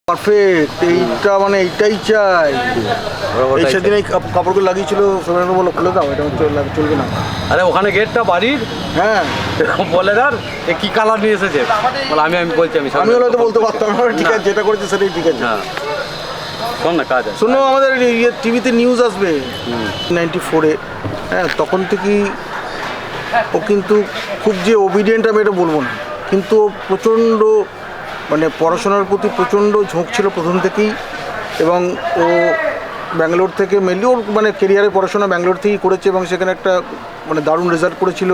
Perfect, এইটা মানে এইটাই চাই। এই সেদিন এই কাপড়গুলো লাগিয়েছিল, সোমেন্দ্র বলো খুলে দাও, এটা চলবে না। আরে ওখানে গেটটা বাড়ির, হ্যাঁ বলে দার কি কালার নিয়ে এসেছে, আমি বলছি আমি হলে তো বলতে পারতাম না। ঠিক আছে, যেটা করেছে সেটাই ঠিক আছে। হ্যাঁ শোন না, কাজ আছে। শোনো, আমাদের টিভিতে নিউজ আসবে 94-এ, হ্যাঁ তখন থেকেই ও কিন্তু খুব যে ওবিডিয়েন্ট আমি এটা বলবো না, কিন্তু প্রচণ্ড মানে পড়াশোনার প্রতি প্রচণ্ড ঝোঁক ছিল প্রথম থেকেই। এবং ও ব্যাঙ্গালোর থেকে মেনলি ওর মানে কেরিয়ারে পড়াশোনা ব্যাঙ্গালোর থেকেই করেছে এবং সেখানে একটা মানে দারুণ রেজাল্ট করেছিল।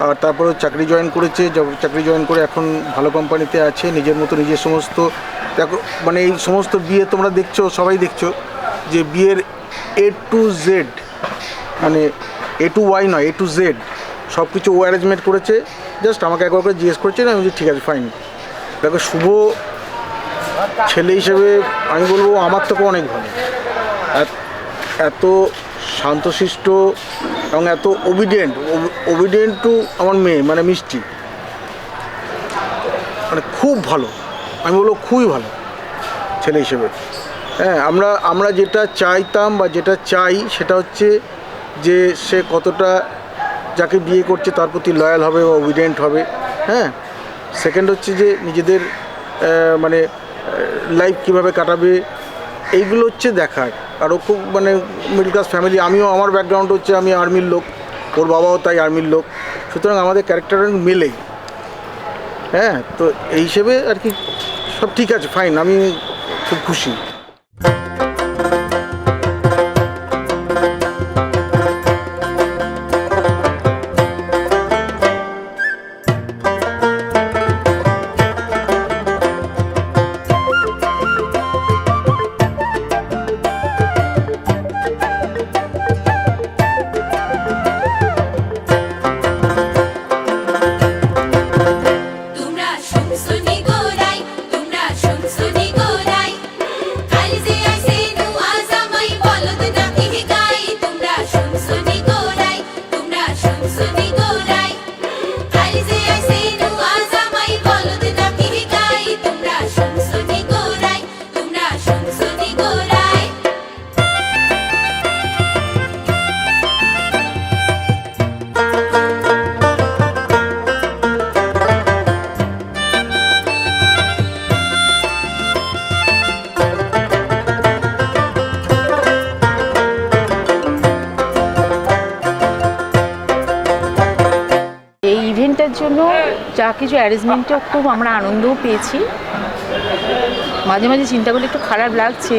আর তারপরে চাকরি জয়েন করেছে, চাকরি জয়েন করে এখন ভালো কোম্পানিতে আছে, নিজের মতো নিজের সমস্ত দেখো মানে এই সমস্ত বিয়ে তোমরা দেখছো, সবাই দেখছো যে বিয়ের A to Z, মানে A to Y নয়, A to Z সব কিছু ও অ্যারেঞ্জমেন্ট করেছে। জাস্ট আমাকে একবার করে জিজ্ঞেস করছে, না আমি বলছি ঠিক আছে ফাইন। দেখো শুভ ছেলে হিসেবে আমি বলবো আমার থেকেও অনেক ভালো, এত শান্তশিষ্ট এবং এত ওবিডিয়েন্ট টু আমার মেয়ে মানে মিষ্টি, মানে খুব ভালো, আমি বলবো খুবই ভালো ছেলে হিসেবে। হ্যাঁ আমরা যেটা চাইতাম বা যেটা চাই সেটা হচ্ছে যে সে কতটা যাকে বিয়ে করছে তার প্রতি লয়াল হবে বা ওবিডিয়েন্ট হবে। হ্যাঁ সেকেন্ড হচ্ছে যে নিজেদের মানে লাইফ কীভাবে কাটাবে, এইগুলো হচ্ছে দেখার। আর ও খুব মানে মিডল ক্লাস ফ্যামিলি, আমিও আমার ব্যাকগ্রাউন্ড হচ্ছে আমি আর্মির লোক, ওর বাবাও তাই আর্মির লোক, সুতরাং আমাদের ক্যারেক্টার মেলে। হ্যাঁ তো এই হিসেবে আর কি সব ঠিক আছে, ফাইন, আমি খুব খুশি। ইভেন্টের জন্য যা কিছু অ্যারেঞ্জমেন্টও খুব আমরা আনন্দও পেয়েছি। মাঝে মাঝে চিন্তা করলে একটু খারাপ লাগছে,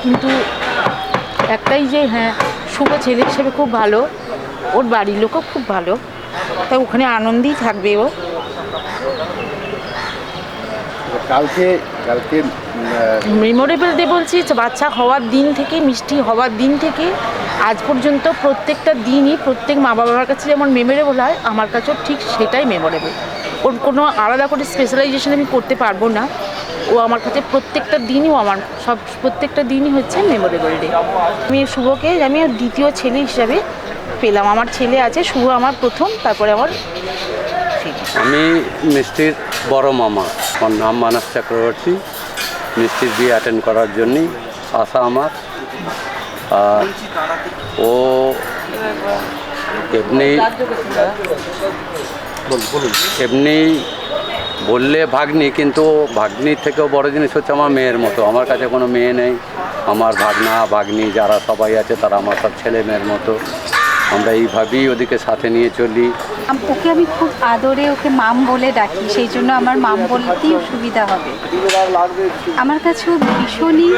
কিন্তু একটাই যে হ্যাঁ শুভ ছেলে হিসেবে খুব ভালো, ওর বাড়ির লোকও খুব ভালো, তাই ওখানে আনন্দেই থাকবে ও। কালকে মেমোরেবল ডে বলছি, বাচ্চা হওয়ার দিন থেকে, মিষ্টি হওয়ার দিন থেকে আজ পর্যন্ত প্রত্যেকটা দিনই প্রত্যেক মা বাবার কাছে যেমন মেমোরেবল হয়, আমার কাছেও ঠিক সেটাই মেমোরেবল। ওর কোনো আলাদা করে স্পেশালাইজেশন আমি করতে পারবো না, ও আমার কাছে প্রত্যেকটা দিনই, প্রত্যেকটা দিনই হচ্ছে মেমোরেবল ডে। আমি শুভকে আমি দ্বিতীয় ছেলে হিসাবে পেলাম, আমার ছেলে আছে, শুভ আমার প্রথম, তারপরে আমার। আমি মিষ্টির বড় মামা, আমার নাম মানস চক্রবর্তী। মিষ্টির বিয়ে অ্যাটেন্ড করার জন্যই আসা আমার। আর ও এমনি বললে ভাগ্নি, কিন্তু ভাগ্নির থেকেও বড় জিনিস হচ্ছে আমার মেয়ের মতো। আমার কাছে কোনো মেয়ে নেই, আমার ভাগনা ভাগ্নি যারা সবাই আছে তারা আমার সব ছেলে মেয়ের মতো। আমরা এইভাবেই ওদিকে সাথে নিয়ে চলি। ওকে আমি খুব আদরে ওকে মাম বলে ডাকি, সেই জন্য আমার মাম বলতেই সুবিধা হবে। আমার কাছেও ভীষণই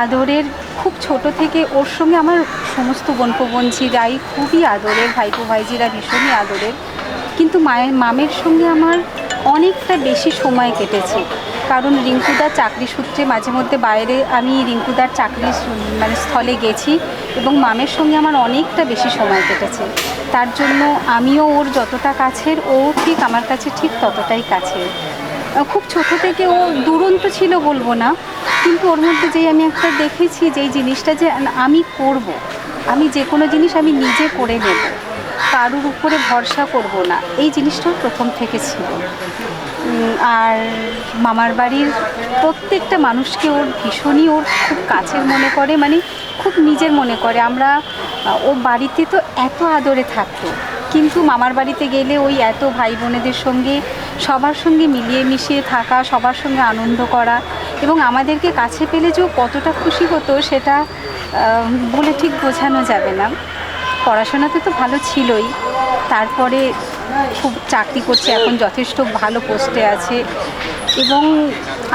আদরের, খুব ছোট থেকে ওর সঙ্গে আমার সমস্ত বোনপোবনঝিরাই খুবই আদরের, ভাইপো ভাইজিরা ভীষণই আদরের, কিন্তু মামের সঙ্গে আমার অনেকটা বেশি সময় কেটেছে। কারণ রিঙ্কুদার চাকরি সূত্রে মাঝে মধ্যে বাইরে আমি রিঙ্কুদার চাকরি মানে স্থলে গেছি এবং মামের সঙ্গে আমার অনেকটা বেশি সময় কেটেছে। তার জন্য আমিও ওর যতটা কাছের, ও ঠিক আমার কাছে ঠিক ততটাই কাছের। খুব ছোট থেকে ও দুরন্ত ছিল বলবো না, কিন্তু ওর মধ্যে যেই আমি একটা দেখেছি যেই জিনিসটা যে আমি করব, আমি যে কোনো জিনিস আমি নিজে করে নেব, কারোর উপরে ভরসা করব না, এই জিনিসটাও প্রথম থেকে ছিল। আর মামার বাড়ির প্রত্যেকটা মানুষকে ওর ভীষণই ওর খুব কাছের মনে করে, মানে খুব নিজের মনে করে। আমরা ও বাড়িতে তো এত আদরে থাকতো, কিন্তু মামার বাড়িতে গেলে ওই এত ভাই বোনেদের সঙ্গে সবার সঙ্গে মিলিয়ে মিশিয়ে থাকা, সবার সঙ্গে আনন্দ করা, এবং আমাদেরকে কাছে পেলে যে ও কতটা খুশি হতো সেটা বলে ঠিক বোঝানো যাবে না। পড়াশোনাতে তো ভালো ছিলই, তারপরে খুব চাকরি করছে, এখন যথেষ্ট ভালো পোস্টে আছে। এবং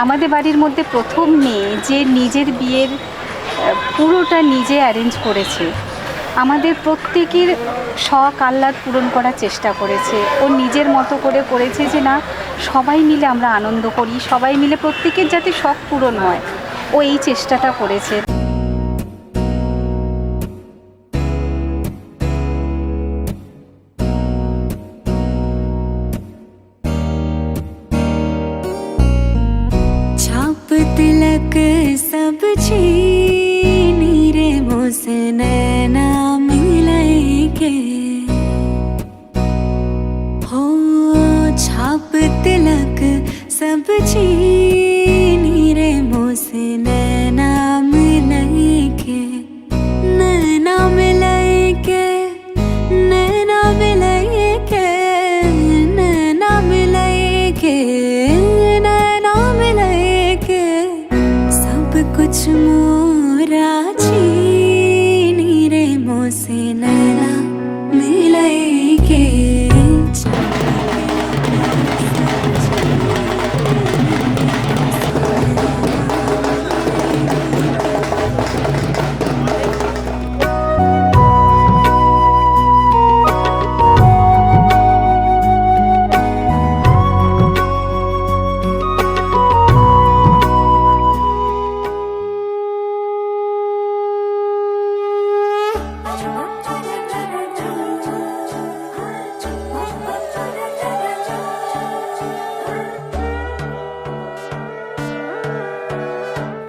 আমাদের বাড়ির মধ্যে প্রথম মেয়ে যে নিজের বিয়ের পুরোটা নিজে অ্যারেঞ্জ করেছে, আমাদের প্রত্যেকের শখ আহ্লাদ পূরণ করার চেষ্টা করেছে। ও নিজের মতো করে করেছে যে না, সবাই মিলে আমরা আনন্দ করি, সবাই মিলে প্রত্যেকের যাতে শখ পূরণ হয়, ও এই চেষ্টাটা করেছে। छाप तिलक सब छीनी रे मोसे नैना मिलई के हो, छाप तिलक सब छीनी रे मोसे नैना मिलई के, नैना मिलई के, नैना मिलई के, नैना मिलई के, नैना मिलई के, सब कुछ मोरा छीनी रे मोसे नैना मिलई के।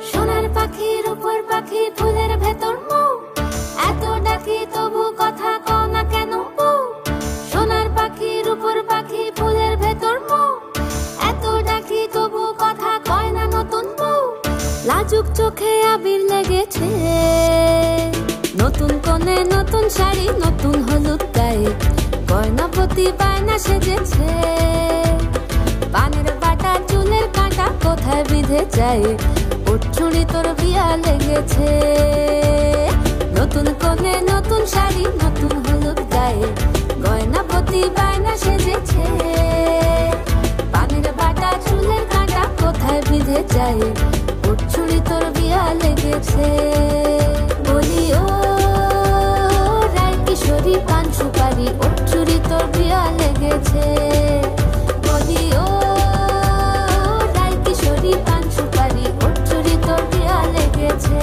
সোনার পাখির উপর পাখি ফুলের ভেতর মৌ, এত ডাকি তবু কথা কও না কেন বউ। সোনার পাখির উপর পাখি ফুলের ভেতর মৌ, এত ডাকি তবু কথা কয় না নতুন বউ। লাজুক চোখে আবির লেগেছে, নতুন কোণে নতুন শাড়ি, নতুন হলুদ গায়ে, গয়নাপতি বায়না সেজেছে। পানের বাটা চুলের কাঁটা কোথায় বিঁধে যায়, উঠছুড়ি তোর বিয়া লেগেছে। নতুন কোণে নতুন শাড়ি, নতুন হলুদ গায়ে, গয়নাপতি বায়না সেজেছে। পানের বাটা চুলের কাঁটা কোথায় বিঁধে যায়, উঠছুড়ি তোর বিয়া লেগেছে। বলি ও রায় কিশোরী পান সুপারি, উঠছুড়ি তোর বিয়া লেগেছে। বলি ও রায় কিশোরী পান সুপারি, উঠছুড়ি তোর বিয়া লেগেছে।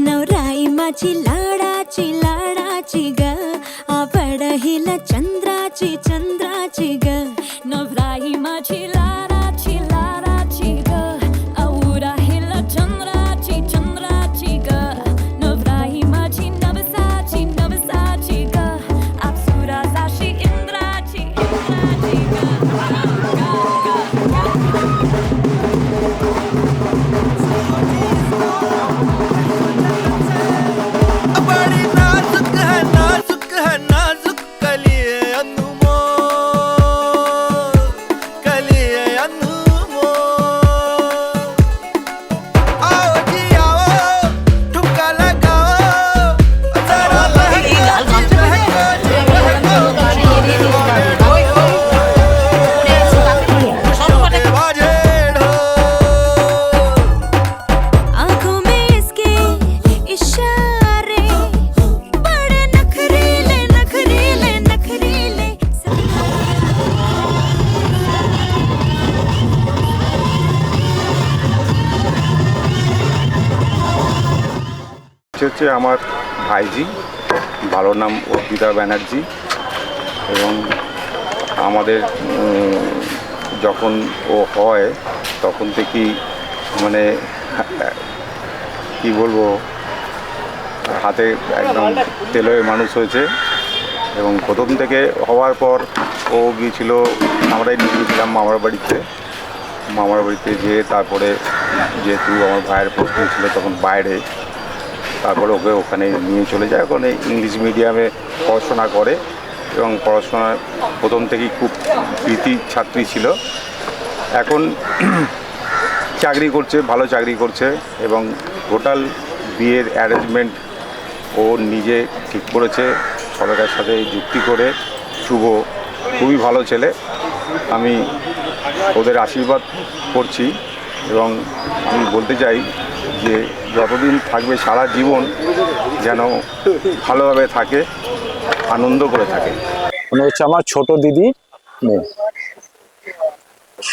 नवराई माझी लाडाची ग, आवड हिला चंद्राची ग। नवराई माझी लाडाची ग, आवडा हिला चंद्राची ग। नवराई माझी नवसाची ग, अप्सरा जाशी इंद्राची ग। बड़ी नाजुक है नाजुक হচ্ছে আমার ভাইজি, ভালো নাম অর্পিতা ব্যানার্জি। এবং আমাদের যখন ও হয় তখন থেকেই মানে কি বলবো, হাতে একদম তেলে মানুষ হয়েছে। এবং প্রথম থেকে হওয়ার পর ও গিয়েছিল, আমরাই নিয়ে গিয়েছিলাম মামার বাড়িতে। মামার বাড়িতে যেয়ে তারপরে যেহেতু আমার ভাইয়ের পোস্টিং ছিল তখন বাইরে, তারপরে ওকে ওখানে নিয়ে চলে যায়। ওখানে ইংলিশ মিডিয়ামে পড়াশোনা করে এবং পড়াশোনা প্রথম থেকেই খুব কৃতি ছাত্রী ছিল। এখন চাকরি করছে, ভালো চাকরি করছে এবং টোটাল বিয়ের অ্যারেঞ্জমেন্ট ও নিজে ঠিক করেছে, সরকারের সাথে যুক্তি করে। শুভ খুবই ভালো ছেলে, আমি ওদের আশীর্বাদ করছি এবং আমি বলতে চাই যে যতদিন থাকবে সারা জীবন যেন ভালোভাবে থাকে, আনন্দ করে থাকে। উনি হচ্ছে আমার ছোট দিদি মেয়ে।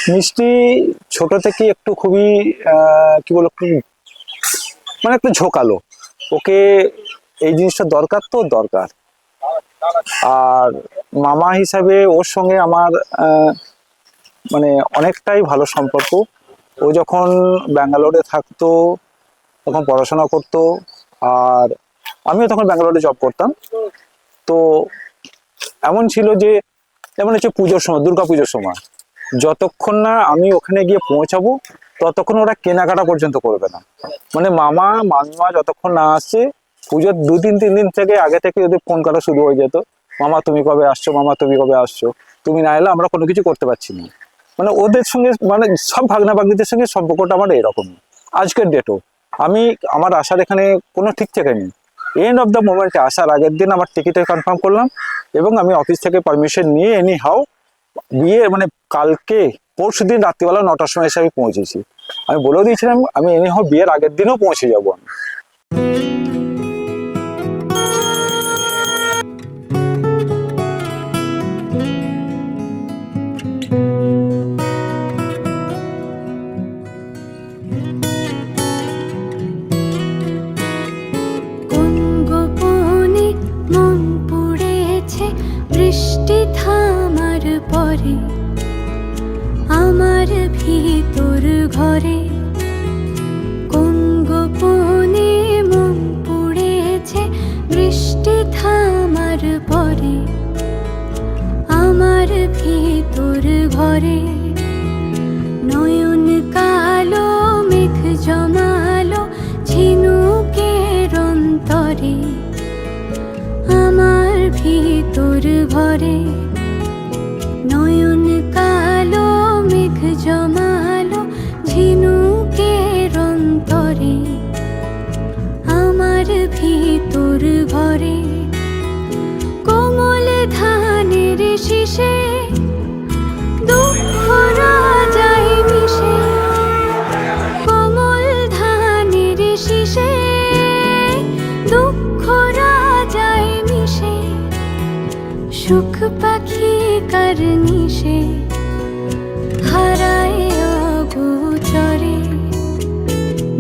মিষ্টি ছোট থেকে একটু খুবই কি বলবো, মানে একটু ঝোঁকালো। ওকে এই জিনিসটা দরকার, তো দরকার। আর মামা হিসাবে ওর সঙ্গে আমার মানে অনেকটাই ভালো সম্পর্ক। ও যখন ব্যাঙ্গালোরে থাকতো তখন পড়াশোনা করতো, আর আমিও তখন ব্যাঙ্গালোরে জব করতাম। তো এমন ছিল যে যেমন হচ্ছে পুজোর সময়, দুর্গাপুজোর সময়, যতক্ষণ না আমি ওখানে গিয়ে পৌঁছাবো ততক্ষণ ওরা কেনাকাটা পর্যন্ত করবে না। মানে মামা মামিমা যতক্ষণ না আসছে, পুজোর 2-3 দিন থেকে আগে থেকে ওদের ফোন করা শুরু হয়ে যেত, মামা তুমি কবে আসছো, মামা তুমি কবে আসছো, তুমি না এলে আমরা কোনো কিছু করতে পারছি না। মানে ওদের সঙ্গে, মানে সব ভাগনা ভাগ্নিদের সঙ্গে সম্পর্কটা আমার এরকমই আজকের ডেটও। আমি আমার আসার এখানে কোনো ঠিক থেকে নেই। এন্ড অফ দ্য মোমেন্টে আসার আগের দিন আমার টিকিটে কনফার্ম করলাম এবং আমি অফিস থেকে পারমিশন নিয়ে এনি হাও বিয়ে মানে কালকে পরশু দিন রাত্রিবেলা 9টার সময় এসে আমি পৌঁছেছি। আমি বলেও দিয়েছিলাম আমি এনি হাও বিয়ের আগের দিনও পৌঁছে যাবো আমি। বৃষ্টি থামার পরে আমার ভিতর ঘরে কোন গোপনে মন পড়েছে। বৃষ্টি থামার পরে আমার ভিতর ঘরে নয়ন কালো মেঘ জমালো ঝিনুকের অন্তরে। আমার ভিতর ঘরে নয়ন কালো মেঘ জমালো ঝিনুকের অন্তরে। আমার ভিতর ঘরে কোমল ধানের শীষে দুঃখ রাজায় মিশে। কোমল ধানের শীষে দুঃখ রাজায় মিশে। সুখ পাখি কারনিশে হারায় অগোচরে।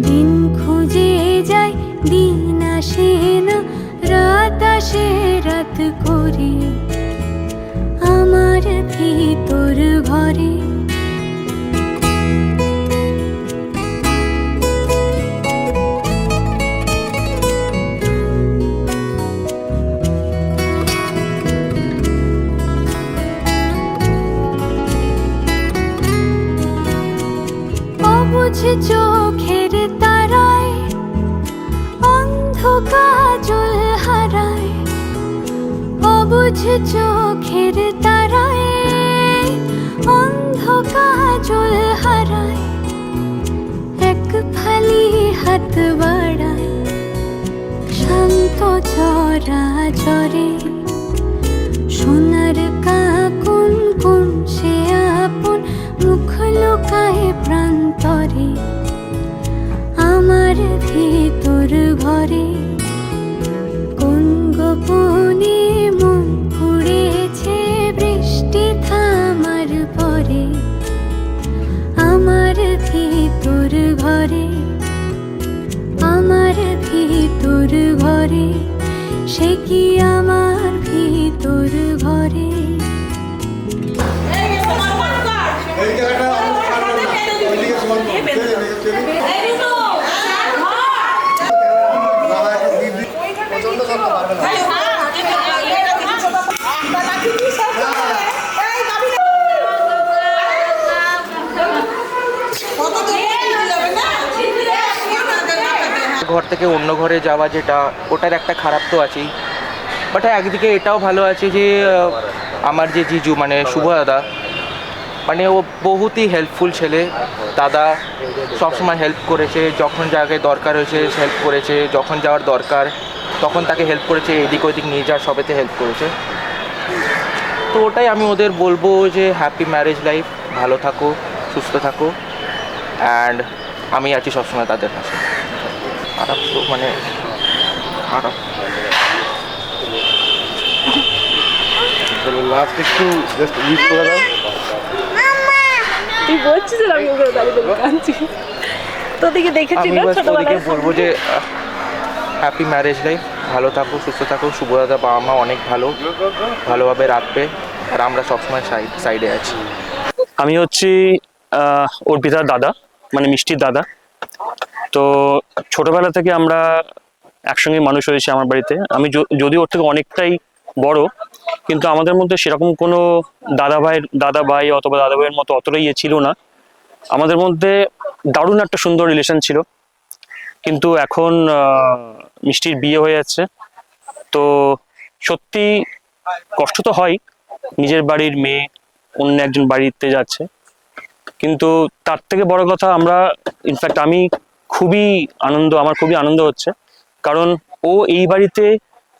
দিন খুঁজে যায় দিন আসে না, রাত আসে রাত করে। আমার ভিতর ঘরে অবুঝ চোখের তারায় অন্ধ কাজল হারায়। অবুঝ চোখের তারায় অন্ধ কাজল হারায়। এক ফালি হাত বাড়ায় শান্ত চরাচরে। সোনার কাকুন কোন সে আপন মুখ লুকায় প্রান্তরে। আমার ভিতর ঘরে কোন গোপনে মন পড়েছে। বৃষ্টি থামার পরে আমার ভিতর ঘরে। আমার ভিতর সে কি আমার ভিতর ঘরে ঘর থেকে অন্য ঘরে যাওয়া যেটা ওটার একটা খারাপ তো আছেই, বাট একদিকে এটাও ভালো আছে যে আমার যে জিজু মানে শুভ দাদা, মানে ও বহুতই হেল্পফুল ছেলে। দাদা সবসময় হেল্প করেছে, যখন জায়গায় দরকার হয়েছে হেল্প করেছে, যখন যাওয়ার দরকার তখন তাকে হেল্প করেছে, এদিক ওদিক নিয়ে যাওয়ার সবেতে হেল্প করেছে। তো ওটাই আমি ওদের বলবো যে হ্যাপি ম্যারেজ লাইফ, ভালো থাকো, সুস্থ থাকো, অ্যান্ড আমি আছি সবসময় তাদের পাশে। খারাপ তো মানে খারাপ। লাস্ট একটু জাস্ট উইশ করে দাও। তুই বলছিস আমি ওকে দাঁড়িয়ে দাঁড়িয়ে কাঁদছি, তোদেরকে দেখেছি আমি না বাস ছোটবেলায়। ওদেরকে বলবো যে হ্যাপি ম্যারেজ লাইফ, ভালো থাকো, সুস্থ থাকো। শুভদাদা বাবা মা অনেক ভালোভাবে রাখবে, আর আমরা সবসময় সাইডে আছি। আমি হচ্ছি অর্পিতার দাদা, মানে মিষ্টির দাদা। তো ছোটবেলা থেকে আমরা একসঙ্গে মানুষ হয়েছি আমার বাড়িতে। আমি যদিও ওর থেকে অনেকটাই বড়, কিন্তু আমাদের মধ্যে সেরকম কোনো দাদা ভাই অথবা দাদা ভাইয়ের মতো অতটাই ইয়ে ছিল না। আমাদের মধ্যে দারুণ একটা সুন্দর রিলেশন ছিল। কিন্তু এখন মিষ্টির বিয়ে হয়ে যাচ্ছে, তো সত্যি কষ্ট তো হয়, নিজের বাড়ির মেয়ে অন্য একজন বাড়িতে যাচ্ছে। কিন্তু তার থেকে বড় কথা আমার খুবই আনন্দ হচ্ছে, কারণ ও এই বাড়িতে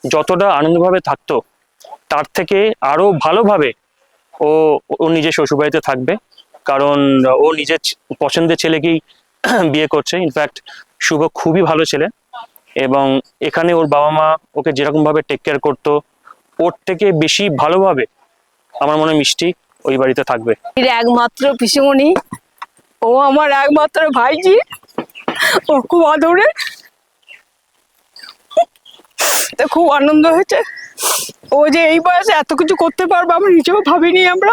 যতটা আনন্দভাবে থাকতো তার থেকে আরো ভালোভাবে ও নিজের শ্বশুরবাড়িতে থাকবে, কারণ ও নিজের পছন্দের ছেলেকেই বিয়ে করছে। ইনফ্যাক্ট শুভ খুবই ভালো ছেলে, এবং এখানে ওর বাবা মা ওকে যেরকম ভাবে টেক কেয়ার করতো, ওর থেকে বেশি ভালোভাবে আমার মনে হয় মিষ্টি ওই বাড়িতে থাকবে। একমাত্র পিসিমণি, ও আমার একমাত্র ভাইজি, ও খুব আদরে, তো খুব আনন্দ হয়েছে। ও যে এই বয়সে এত কিছু করতে পারবে আমরা নিজেও ভাবিনি। আমরা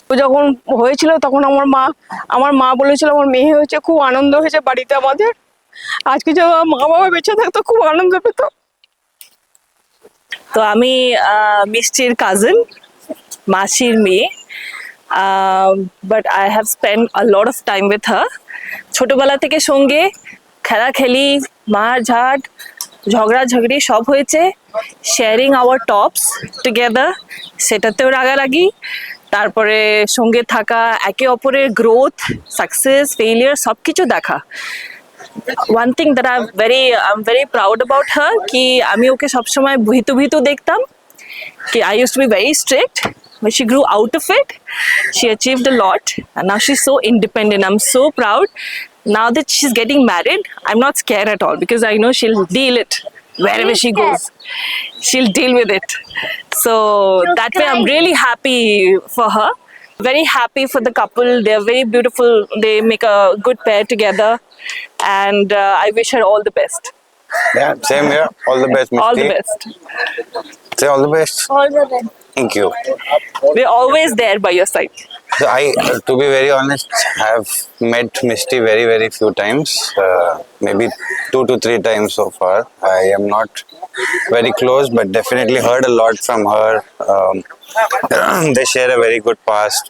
ও যখন হয়েছিল তখন আমার মা বলেছিল আমার মেয়ে হয়েছে, খুব আনন্দ হয়েছে বাড়িতে আমাদের। আজকে যে মা বাবা বেঁচে থাকতো খুব আনন্দ পেত। তো আমি মিষ্টির কাজিন, মাসির মেয়ে, but I have spend a lot of time with her. ছোটবেলা থেকে সঙ্গে খেলাখেলি, মারঝাট, ঝগড়াঝগড়ি সব হয়েছে। শেয়ারিং আওয়ার টপস টুগেদার, সেটাতেও রাগারাগি, তারপরে সঙ্গে থাকা, একে অপরের গ্রোথ, সাকসেস, ফেইলিয়ার সব কিছু দেখা। One thing that I'm very proud about her कि আমি ওকে সবসময় ভীতু দেখতাম, कि I used to be very strict, but she grew out of it. She achieved a lot and now she's so independent. I'm so proud. Now that she's getting married, I'm not scared at all because I know she'll deal it wherever she goes. She'll deal with it. So that way I'm really happy for her. Very happy for the couple. They're very beautiful. They make a good pair together. And I wish her all the best. Yeah, same here. All the best, Misty. All the best. Say all the best. All the best. Thank you. We're always there by your side. So to be very honest, have met Misty very, very few times. Maybe 2 to 3 times so far. I am not very close, but definitely heard a lot from her. They share a very good past.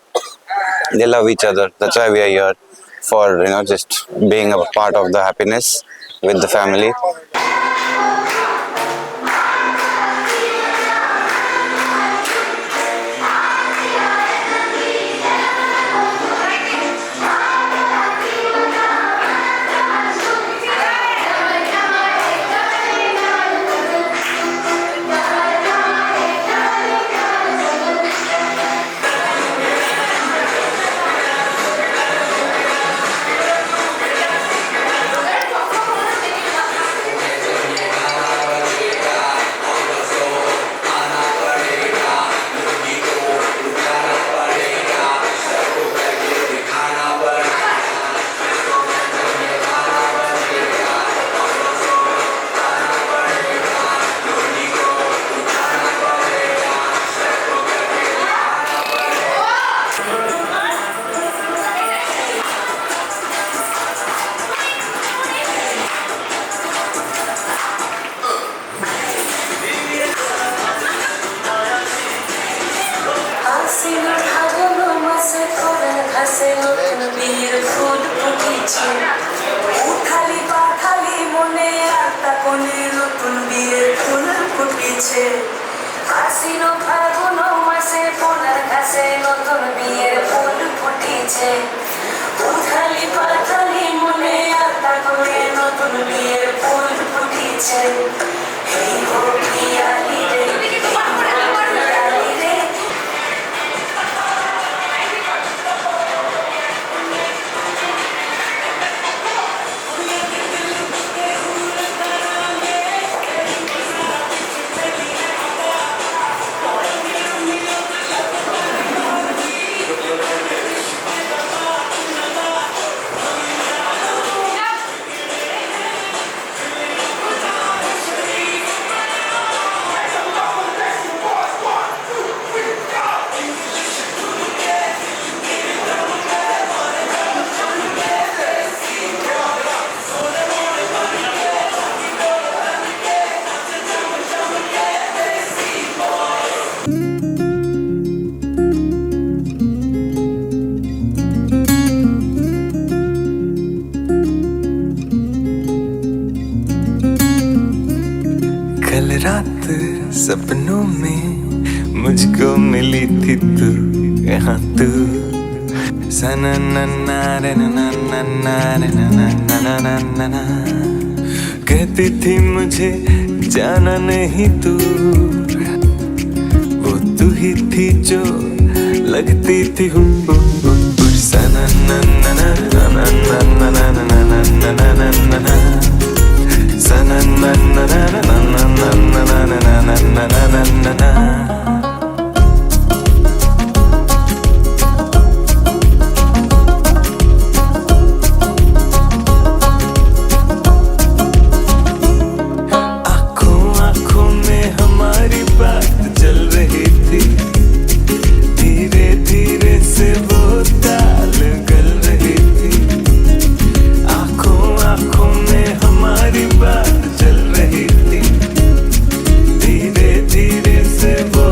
They love each other. That's why we are here, for just being a part of the happiness with the family. ফুটিছে উঠালি পাঠালি মনে আলতা কোণে নতুন বিয়ের ফুল ফুটিছে আশ্বিন ফাগুন মাসে পোনার ঘাসে নতুন বিয়ের ফুল ফুটিছে উঠালি পাঠালি মনে আলতা কোণে নতুন বিয়ের ফুল ফুটিছে এই হোক পিয়ালি রে পিয়ালি রে कल रात सपनों में मुझको मिली थी तू यहाँ तू सना कहती थी मुझे जाना नहीं तू वो तू ही थी जो लगती थी सना आँखों में हमारी बात चल रही थी धीरे धीरे से वो ताल गल रही थी आँखों में हमारी बात चल रही थी धीरे धीरे से वो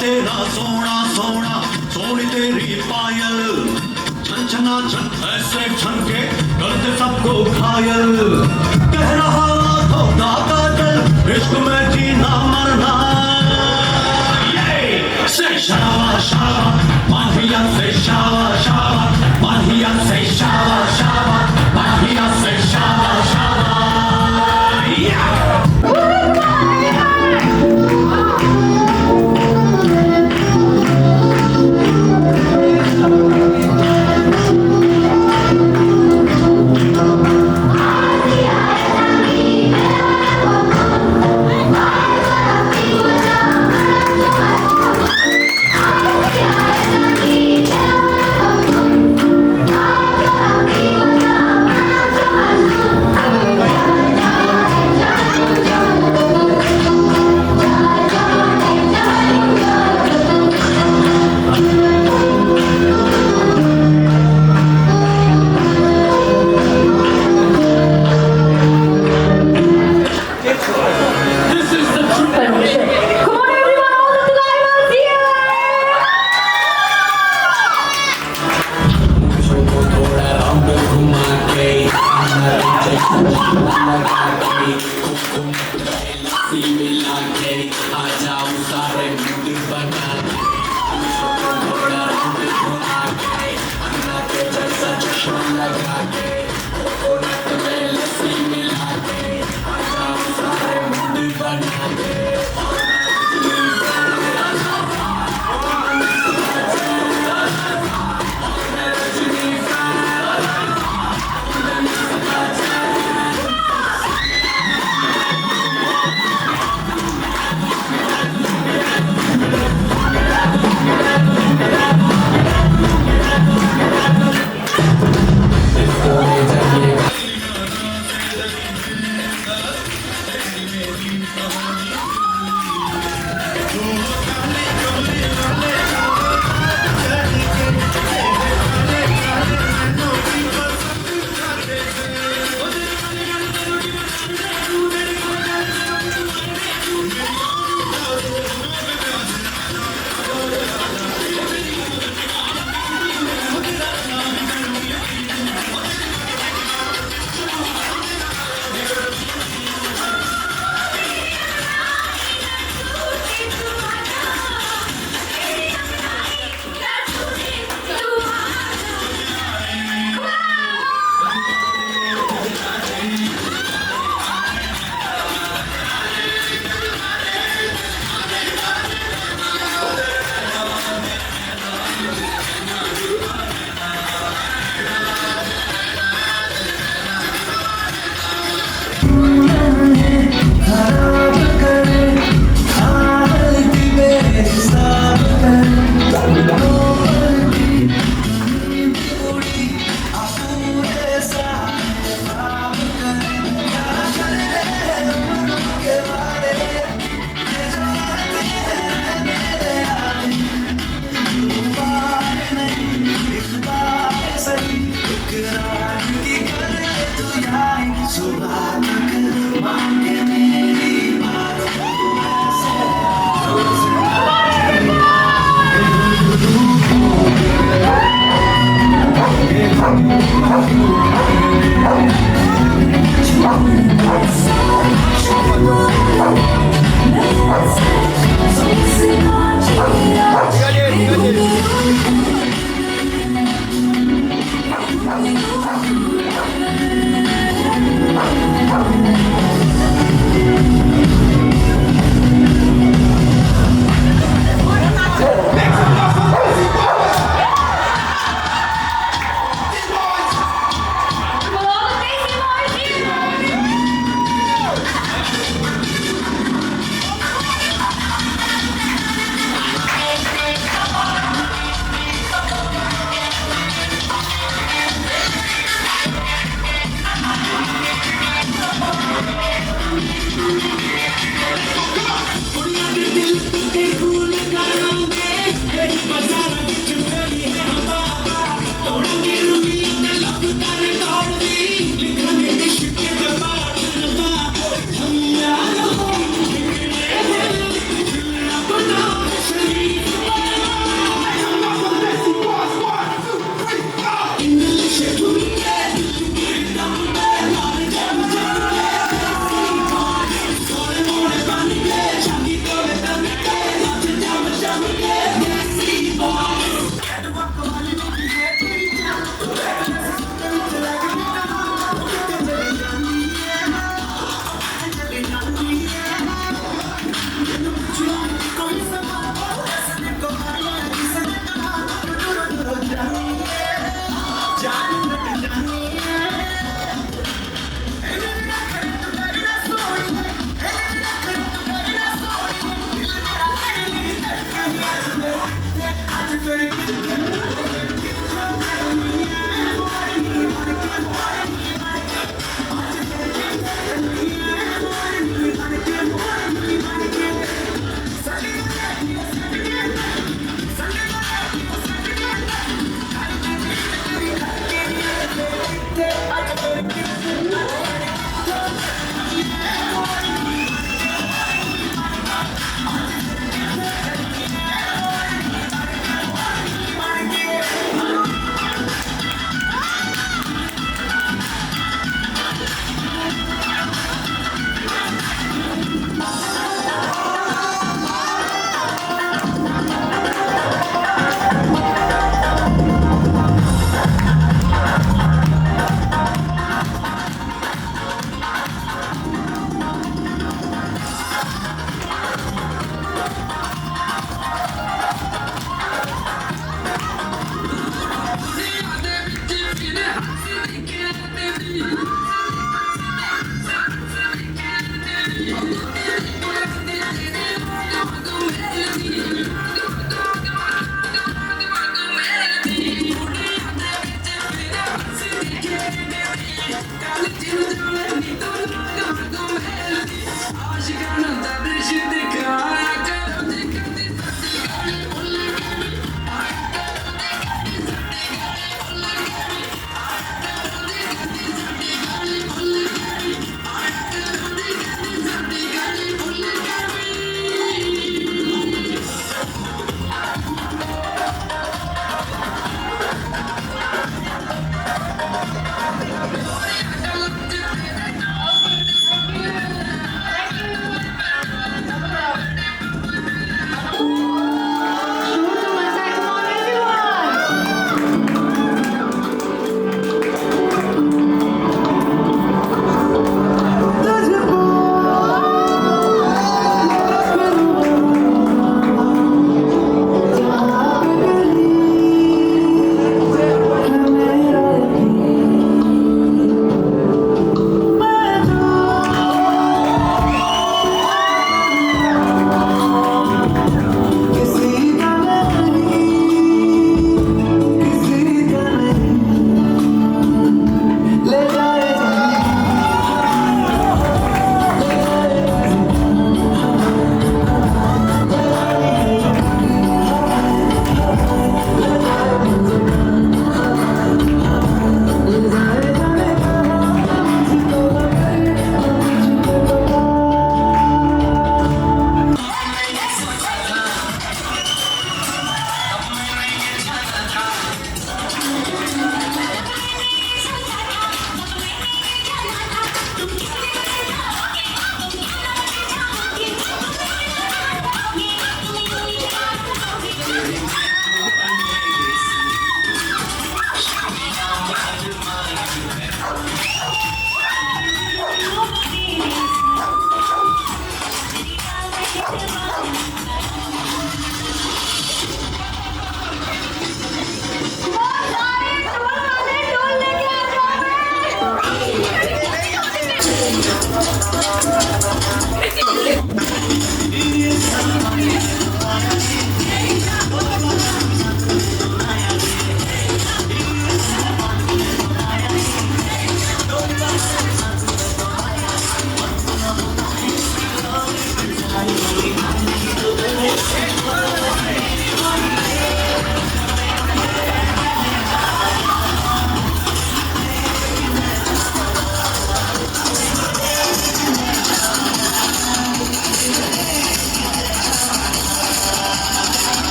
तेरा सोना सोना सोनी तेरी पायल छन छना छन ऐसे छन के करते सबको घायल कह रहा धोखा का दिल इश्क में जीना मरना से शावा शावा माहिया से शावा शावा माहिया से शावा शावा माहिया से शावा शावा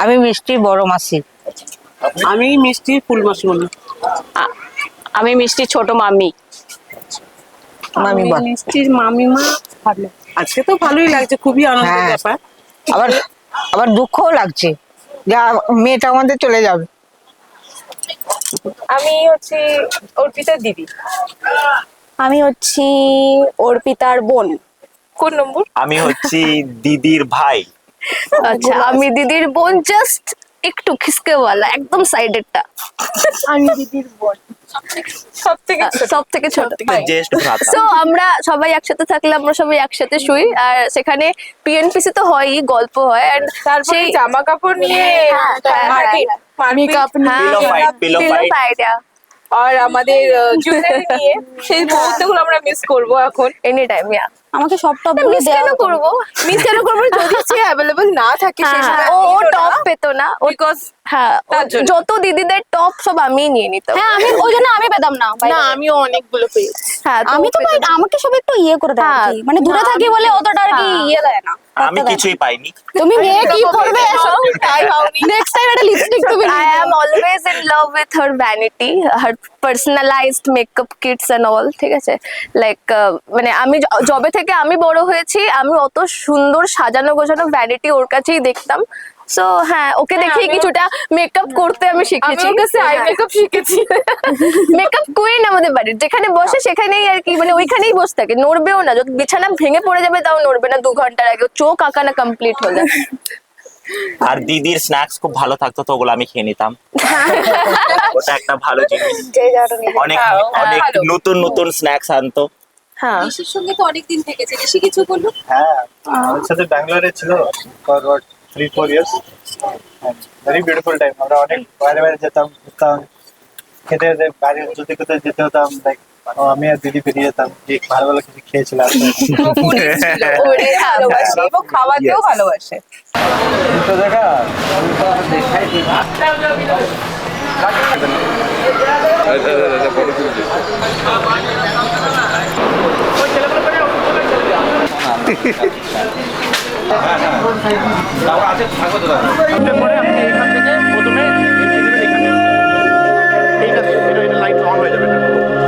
আমি মিষ্টির বড় মাসি। আমি মিষ্টির ফুল মাসি বলি। আমি মিষ্টির ছোট মামি। মামিমা। মিষ্টির মামিমা। আজকে তো ভালোই লাগছে, খুবই আনন্দের ব্যাপার। আবার আবার দুঃখও লাগছে যে মেয়েটা আমাদের চলে যাবে। আমি হচ্ছে অর্পিতার দিদি। আমি হচ্ছি অর্পিতার বোন। কোন নম্বর? আমি হচ্ছি দিদির ভাই। আচ্ছা, আমি দিদির বোন, জাস্ট একটু খিসকেওয়ালা, একদম সাইডেরটা। আমি দিদির বোন, সব থেকে ছোট। জ্যেষ্ঠ ভ্রাতা। সো আমরা সবাই একসাথে থাকলে আমরা সবাই একসাথে শুই, আর সেখানে পিএনপিসি তো হয়ই, গল্প হয়, আর সেই জামা কাপড় নিয়ে মেকআপ পিলো ফাইট আর আমাদের জুয়েলারি নিয়ে সেই মুহূর্তগুলো আমরা মিস করব এখন এনি টাইম। আমাকে সব টপ মিস কেন করবো? মিস কেন করবো? যদি সে অ্যাভেলেবল না থাকে সেই সময় ও টপ পেতো না, বিকজ হ্যাঁ যত দিদিদের টপ সব আমিই নিয়ে নিতাম। হ্যাঁ, আমি ওই জন্য আমি পেতাম না। না, আমিও অনেকগুলো পেয়েছি। হ্যাঁ, আমি তো আমাকে সব একটু ইয়ে করে দেয় আর কি। মানে দূরে থাকি বলে অতটা আর কি ইয়ে দেয় না। আমি কিছুই পাইনি। তুমি মেয়ে কি করবে এসব? নেক্সট টাইম একটা লিপস্টিক তুমি I am always in love with her vanity, her personalized makeup kits and all, ঠিক আছে? লাইক মানে আমি জবে থেকে আমি বড় হয়েছি, আমি অত সুন্দর সাজানো গোছানো ভ্যানিটি ওর কাছেই দেখতাম। সো হ্যাঁ, ওকে দেখেই কিছুটা মেকআপ করতে আমি শিখেছি। ওর কাছে আই মেকআপ শিখেছি। মেকআপ কুইন আমাদের বাড়ির, যেখানে বসে সেখানেই আর কি, মানে ওইখানেই বসে থাকে, নড়বেও না। যদি বিছানা ভেঙে পড়ে যাবে তাও নড়বে না 2 ঘন্টার আগে, চোখ আঁকানা কমপ্লিট হয়ে যাবে। আর দিদির স্ন্যাক্স খুব ভালো থাকতো, তো ওগুলো আমি খেয়ে নিতাম। ওটা একটা ভালো জিনিস। অনেক অনেক নতুন নতুন স্ন্যাক্স আনতো। হ্যাঁ, ঋষির সঙ্গে তো অনেকদিন থেকেছে। ঋষি কিছু বললো? হ্যাঁ, আমার সাথে ব্যাঙ্গালোরে ছিল for 3-4 years. Very beautiful time. আমরা অনেক বাইরে বাইরে যেতাম, ঘুরতাম, খেতে যেতে, বাইরে যদি কোথাও যেতে হতাম, লাইক আমি আর দিদি বেরিয়ে যেতাম, যে ভালো ভালো কিছু খেয়েছিলাম। খাওয়াতেও ভালোবাসে। তো দেখা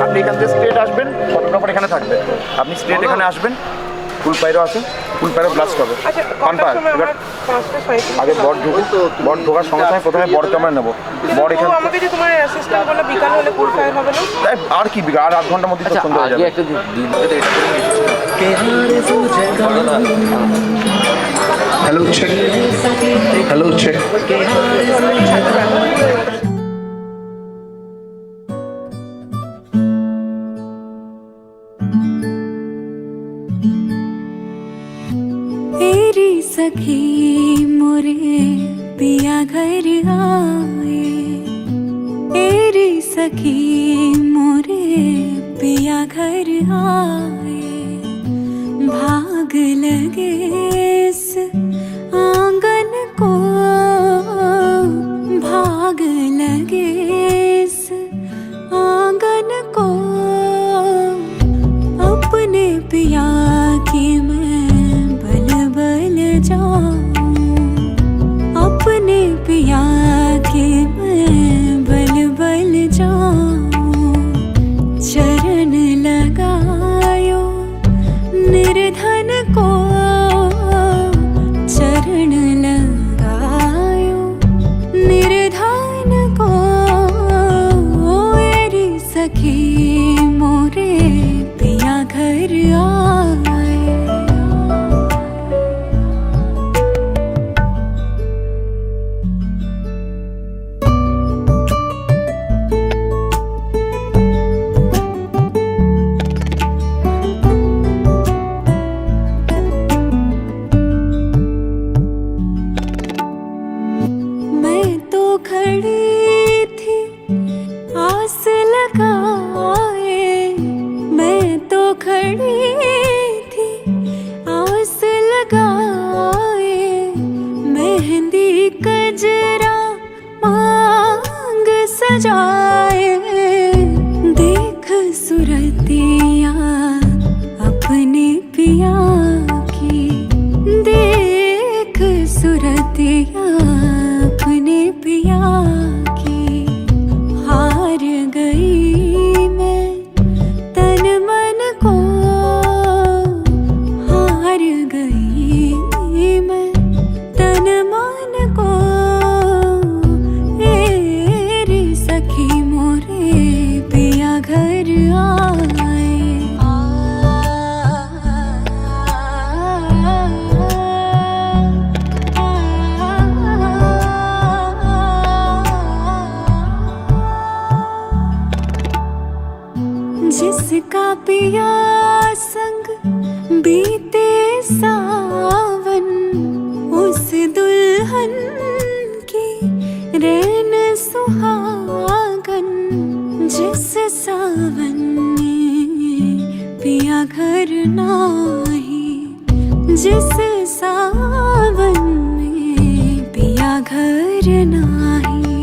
আপনি এখান থেকে স্ট্রেট আসবেন, ফটোগ্রাফার এখানে থাকবে, আপনি স্ট্রেট এখানে আসবেন, ফুল পাইরও আছে, ফুল পাইরও ব্লাস্ট হবে। এবার আগে বট ঢুকুন, বট ঢোকার সঙ্গে সঙ্গে প্রথমে বড় ক্যামেরা নেবো। বড় এখানে আমাকে যে তোমার অ্যাসিস্ট্যান্ট বলে বিকাল হলে ফুল ফায়ার হবে না? আর কি বিঘা, আর 8 ঘন্টার মধ্যে তো সন্ধ্যা হয়ে যাবে। Hello check, hello check. तेरी सखी मोरे पिया घर आए, तेरी सखी मोरे पिया घर आए, भाग लगे इस आंगन को, भाग लगे इस आंगन को, अपने पिया की मैं बल बल जाऊं, अपने पिया के मैं बल बल जाऊं, चरण लगायो निर्धन को, चरण लगायो निर्धन को, मेरी सखी मोरे पिया घर आए। मैं तो खड़ी थी आस लगाए, मैं तो खड़ी थी आस लगाए, मेहंदी कजरा मांग सजाए, देख सुरतिया अपने पिया की, देख सुरतिया तन मन को रे सखी मोरे पिया घर आए जिसका पिया संग बीते सावन उस दुल्हन की रैन सुहागन जिस सावन में पिया घर नाही जिस सावन में पिया घर नाही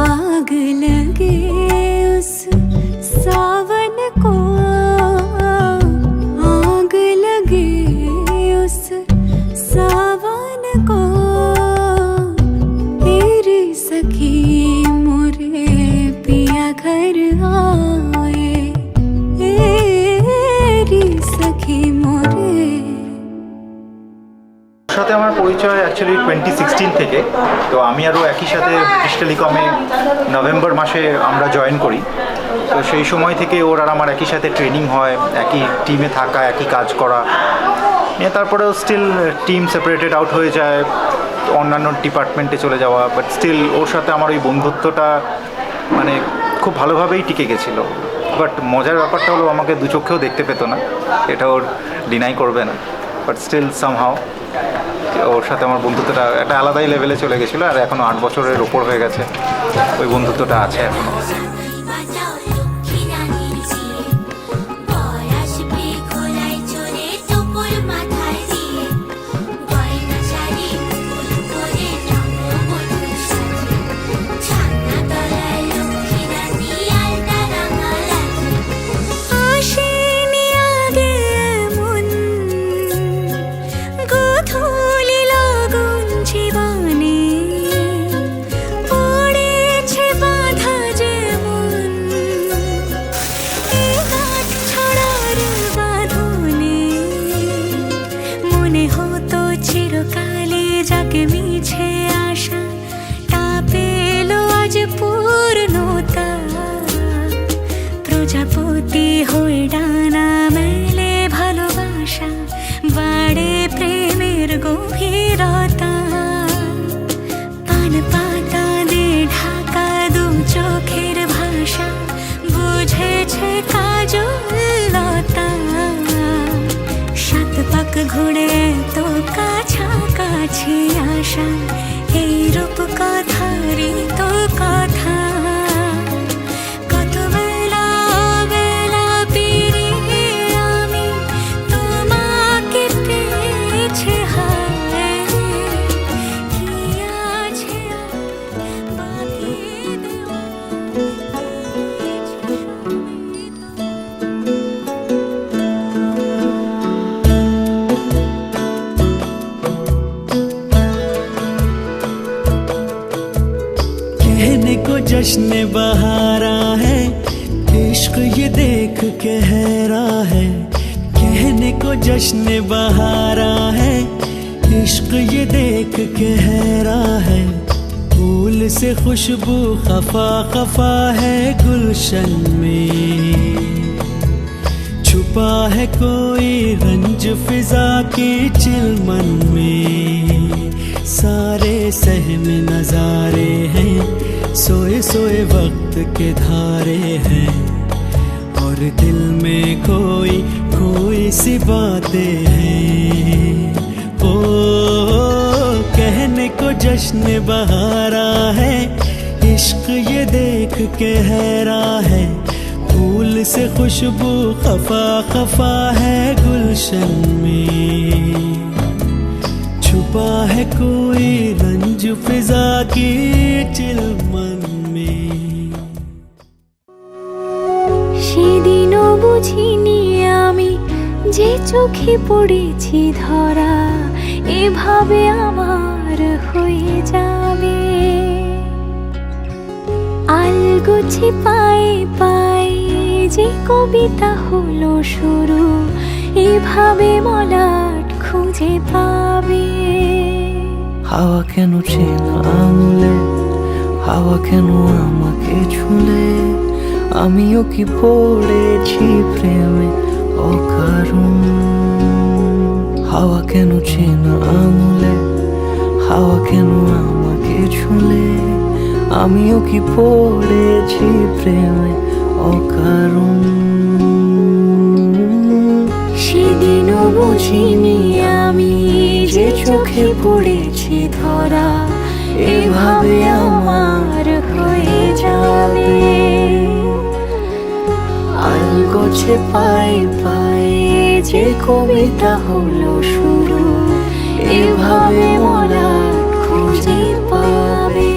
आग लगे उस सावन को आग लगे उस सावन को तेरी सखी मोरे पिया घर आए तेरी सखी मोरे সাথে আমার পরিচয় অ্যাকচুয়ালি 2016 থেকে। তো আমি আরও একই সাথে ব্রিটিশ টেলিকমে নভেম্বর মাসে আমরা জয়েন করি। তো সেই সময় থেকে ওর আর আমার একই সাথে ট্রেনিং হয়, একই টিমে থাকা, একই কাজ করা। তারপরেও স্টিল টিম সেপারেটেড আউট হয়ে যায়, অন্যান্য ডিপার্টমেন্টে চলে যাওয়া, বাট স্টিল ওর সাথে আমার ওই বন্ধুত্বটা মানে খুব ভালোভাবেই টিকে গেছিলো। বাট মজার ব্যাপারটা হলো আমাকে দু চোখেও দেখতে পেতো না, এটা ওর ডিনাই করবে না, বাট স্টিল সামহাও ওর সাথে আমার বন্ধুত্বটা একটা আলাদাই লেভেলে চলে গেছিলো। আর এখনও 8 বছরের ওপর হয়ে গেছে, ওই বন্ধুত্বটা আছে এখনও। প্রজাপতি হয়ে ডানা মেলে ভালোবাসা বাড়ে প্রেমের গভীরতা পান পাতা দিয়ে ঢাকা দু চোখের ভাষা বুঝেছে কাজলতা সাত পাক ঘুরে তো কাছাকাছি আসা এই রূপ কথারই তো কথা जश्न बहारा है इश्क ये देख के हैरा है कहने को जश्न बहारा है इश्क ये देख के हैरा है फूल से खुशबू खफा खफा है गुलशन में छुपा है कोई रंज फिजा की चिलमन में सारे सहम नजारे हैं सोए सोए वक्त के धारे हैं और दिल में कोई कोई सी बातें हैं ओ कहने को जश्न बहारा है इश्क ये देख के हैरा है फूल से खुशबू खफा खफा है गुलशन में छुपा है कोई रंज फिजा की चिलमन में সেদিনও বুঝিনি আমি যে চোখে পড়েছি ধরা এভাবে আমার হয়ে যাবে আলগোছে পায়ে পায়ে যে কবিতা হলো শুরু এভাবে মলাট খুঁজে পাবে হাওয়া কেন চেনা আঙুলে, হাওয়া কেন আমাকে ছুলে, আমিও কি পড়েছি প্রেমে অকারণ। হাওয়া কেন চেনা আঙুলে, হাওয়া কেন আমাকে ছুলে, আমিও কি পড়েছি প্রেমে অকারণ। সেদিনও বুঝিনি আমি যে চোখে পড়েছি ধরা, এভাবে আমার হয়ে যাবে। আলগোছে পায়ে পায়ে যে কবিতা হলো শুরু, এভাবে মোরা খুঁজে পাবে।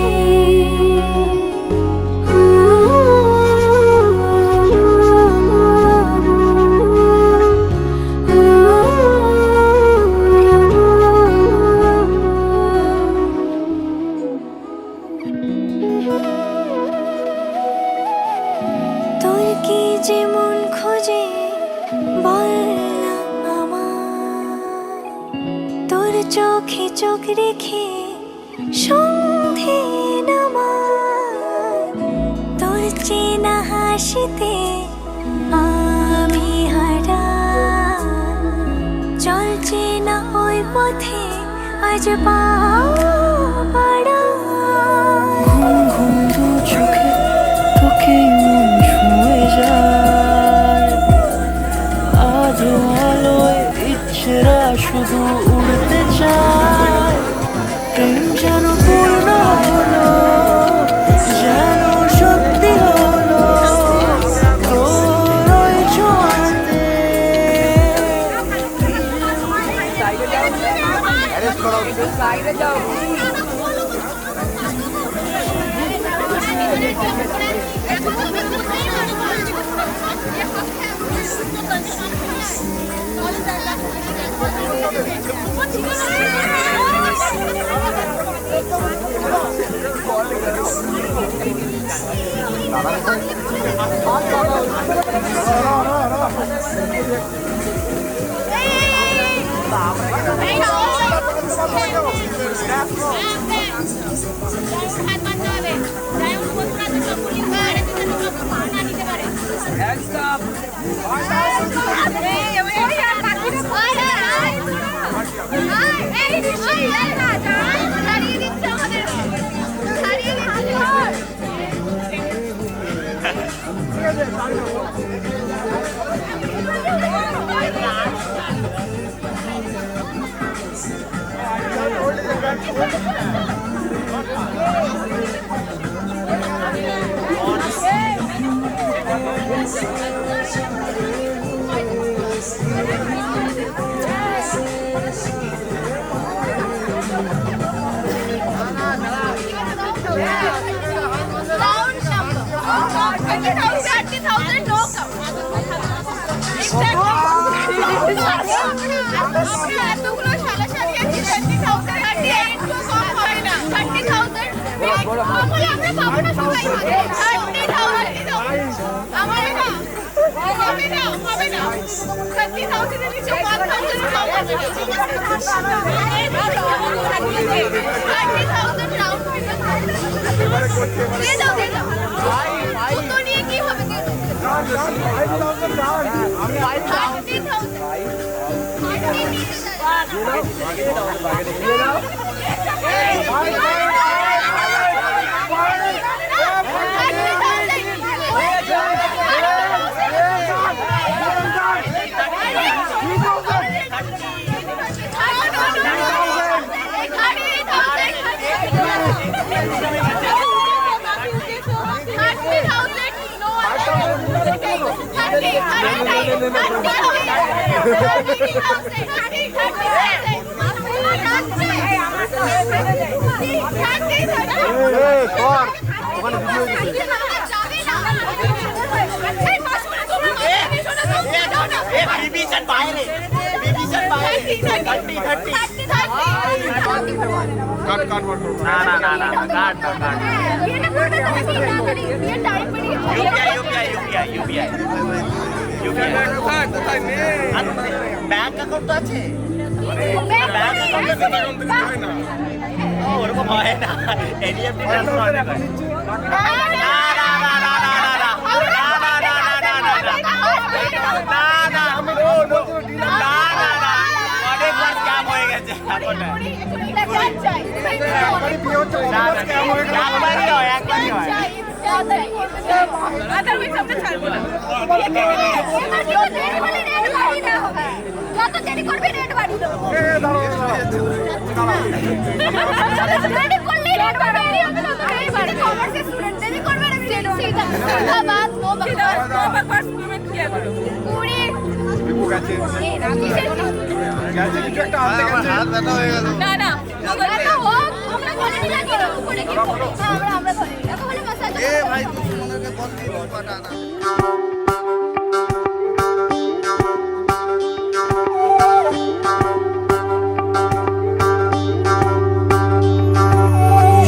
তোর কি যেমন খোঁজে বল না আমার, তোর চোখে চোখ রেখে সন্ধে নামার, তোর চেনা হাসিতে আমি হারা, চলছে না ওই পথে আজ পা বাড়া। ঘুম ঘুম দু চোখে তোকে মন ছুঁয়ে যায়, আধো আলোয় ইচ্ছেরা শুধু উড়তে চায়। প্রেম যেন পূর্ণ হলো, যেন সত্যি হলো তোর ওই ছোঁয়াতে। ব্যাংক অ্যাকাউন্ট আছে? ওরকম হয় না এডিএফটি ট্রান্সফার না অনেকবার স্ক্যাম হয়ে গেছে একবারই হয়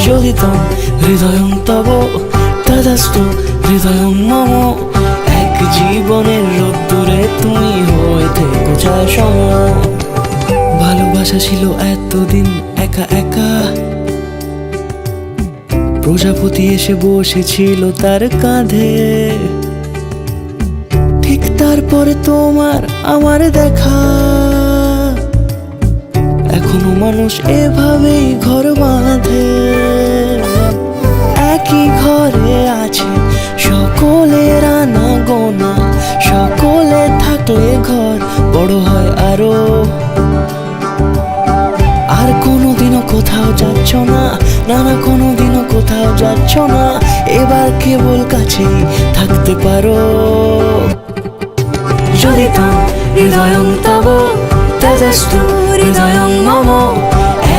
যোগিতম হৃদয়ং তব তদস্তু হৃদয়ং মম এক জীবনের রোদ্দুরে তুমি হয়ে থেকো চায় সম ভালোবাসা ছিল এতদিন একা একা প্রজাপতি এসে বসেছিল তার কাঁধে ঠিক তারপরে তোমার আমার দেখা এখনো মানুষ এভাবেই ঘর বাঁধে একই ঘরে আছে সকলের আনা গোনা সকলে থাকলে ঘর বড় হয় আরো আর কোনোদিনও কোথাও যাচ্ছ না না কোনোদিনও কোথাও যাচ্ছ না এবার কেবল কাছেই থাকতে পারো যদি তাম হৃদয়ং তব তেজস্তু হৃদয়ং মম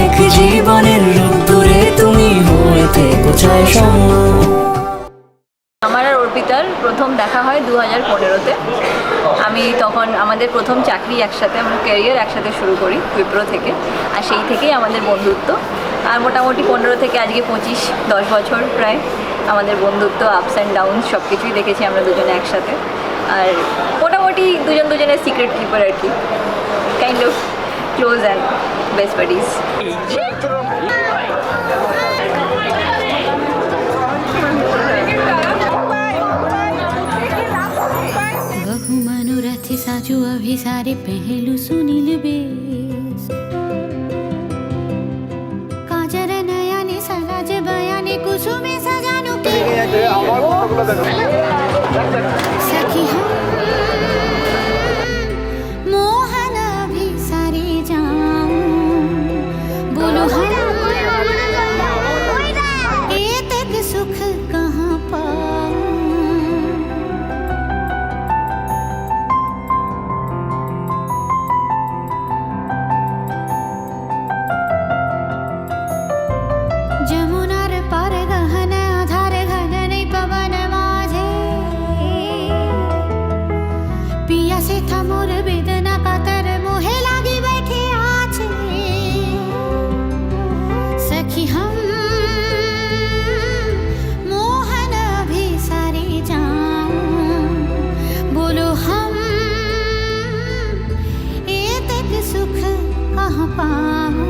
এক জীবনের রোদ্দুরে তুমি হয়ে থেকো চায় সম। আমার আর অর্পিতার প্রথম দেখা হয় 2015-তে। আমি তখন আমাদের প্রথম চাকরি একসাথে, আমরা ক্যারিয়ার একসাথে শুরু করি উইপ্রো থেকে, আর সেই থেকেই আমাদের বন্ধুত্ব। আর মোটামুটি 15 থেকে আজকে 25-10 বছর প্রায় আমাদের বন্ধুত্ব, আপস অ্যান্ড ডাউনস সব কিছুই দেখেছি আমরা দুজনে একসাথে। আর মোটামুটি দুজনের সিক্রেট কিপার আর কি, kind of close and best buddies. बहु मनोरथ साजू अभी सारे पहलू सुनील बेस काजर नयने सराज बयाने कुसुमे सजानो के सखी हम मोहन अभी सारे जाऊं बोलो हम ये तक सुख कहाँ पाऊं। যমুনার পার গহন আধার ঘন নেই পবন মাঝে পিয়া সে থামোর বেদনা কাতর মোহে লাগি बैठे আছে सखी हम मोहन अभी सारे जाऊं बोलो हम ये तक सुख कहाँ पाऊं।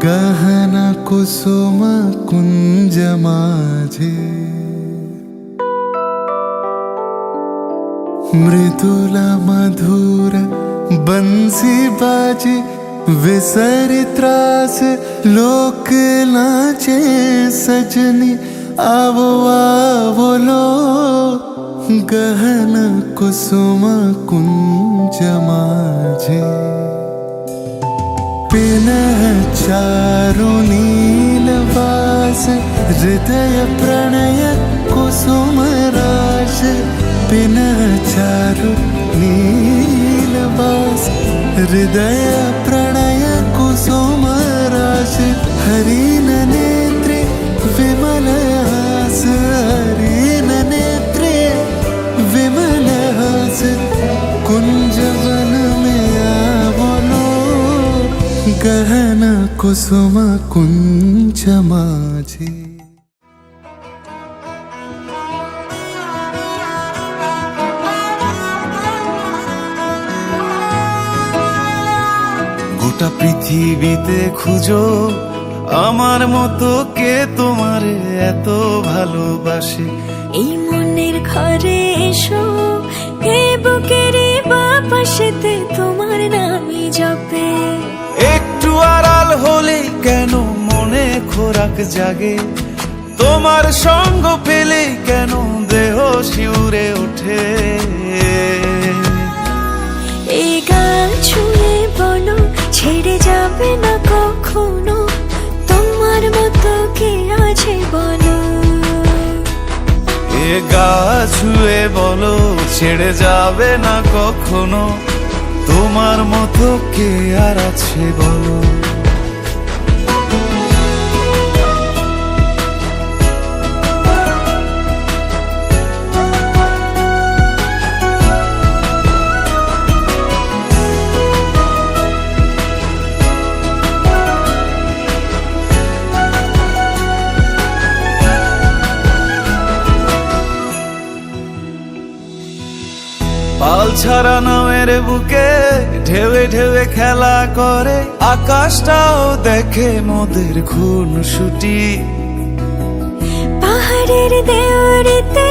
गहन कुसुम कुंज माझे मृदुल मधुर बंसी बाजे विसरि त्रास लोक नाचे सजनी आवो आवो लो गहन कुसुम कुंज माझे पिनह चारु नीलवास हृदय प्रणय कुसुम राश पिनह चारु नीलवास हृदय प्रणय कुसुम राश हरिन नेत्रे विमल हास हरिन नेत्रे विमल हास कुंजवन में आवलो गहन कुसुम कुंज माझे। গোটা পৃথিবীতে খুঁজো আমার মতো কে তোমারে এত ভালোবাসে। এই মনের ঘরে এসো, এ বুকের বাপাশেতে তোমার নামই জপে। একটু আড়াল হলেই কেন মনে খোরাক জাগে, তোমার সঙ্গ পেলেই কেন দেহ শিউরে ওঠে। এই গাল ছুঁয়ে বলো ছেড়ে যাবে না কখনো, তোমার মতো কে আছে বলো। এ গা ছুঁয়ে বলো ছেড়ে যাবে না কখনো, তোমার মতো কে আর আছে বলো। পাল ছাড়া নামের বুকে ঢেউে ঢেউে খেলা করে, আকাশটাও দেখে মোদের খুনসুটি। পাহাড়ের দেওয়ারিতে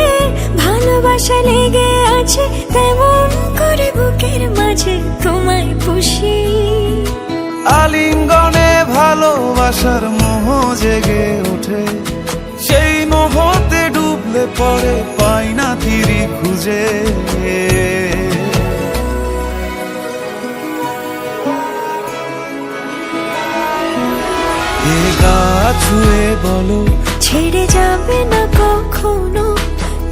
ভালোবাসা লেগে আছে, তেমন করে বুকের মাঝে তোমায় পুষি। আলিঙ্গনে ভালোবাসার মোহ জেগে ওঠে, সেই মোহতে ডুবলে পরে পাই না তীরি খুঁজে। এ গা ছুঁয়ে বলো ছেড়ে যাবে না কখনো,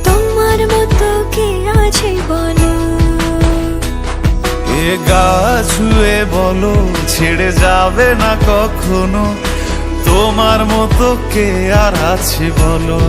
তোমার মতো কে আছে বলো। এ গা ছুঁয়ে বলো ছেড়ে যাবে না কখনো, তোমার মতো কে আর আছে বলো।